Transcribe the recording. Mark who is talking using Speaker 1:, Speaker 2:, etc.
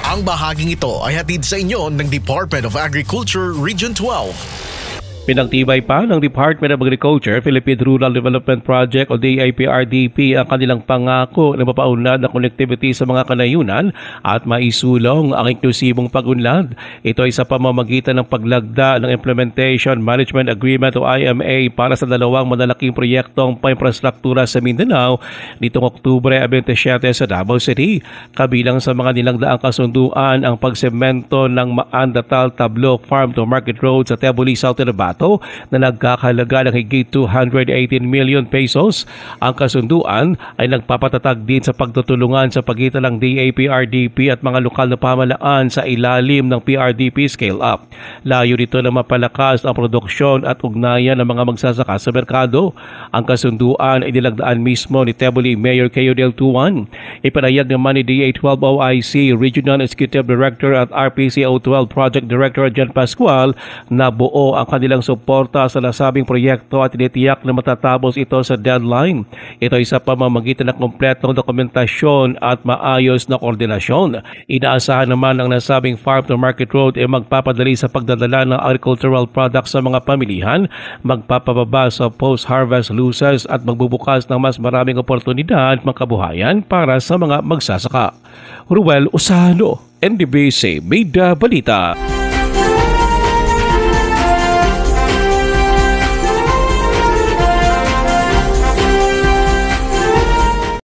Speaker 1: Ang bahaging ito ay hatid sa inyo ng Department of Agriculture Region 12.
Speaker 2: Pinagtibay pa ng Department of Agriculture, Philippine Rural Development Project o DIPRDP ang kanilang pangako na mapaunlad na connectivity sa mga kanayunan at maisulong ang inklusibong pag-unlad. Ito ay sa pamamagitan ng paglagda ng Implementation Management Agreement o IMA para sa dalawang malalaking proyektong pa-infrastruktura sa Mindanao nitong Oktubre 27 sa Davao City. Kabilang sa mga nilagdaang kasunduan ang pagsemento ng Maandatal Tablo Farm to Market Road sa Tebuli, South Cotabato na nagkakahalaga ng higit 218 million pesos. Ang kasunduan ay nagpapatatag din sa pagtutulungan sa pagitan ng DAPRDP at mga lokal na pamahalaan sa ilalim ng PRDP Scale Up. Layo nito na mapalakas ang produksyon at ugnayan ng mga magsasaka sa merkado. Ang kasunduan ay nilagdaan mismo ni Tebuli Mayor Keo Del Tuan. Ipanayag naman ni DA12OIC Regional Executive Director at RPCO12 Project Director Jan Pascual na buo ang kanilang suporta sa nasabing proyekto at tinitiyak na matatapos ito sa deadline. Ito ay sa pamamagitan ng kompletong dokumentasyon at maayos na koordinasyon. Inaasahan naman ang nasabing Farm to Market Road ay magpapadali sa pagdadala ng agricultural products sa mga pamilihan, magpapababa sa post-harvest losses at magbubukas ng mas maraming oportunidad makabuhayan para sa mga magsasaka. Ruel Usano, NDBC Media Balita.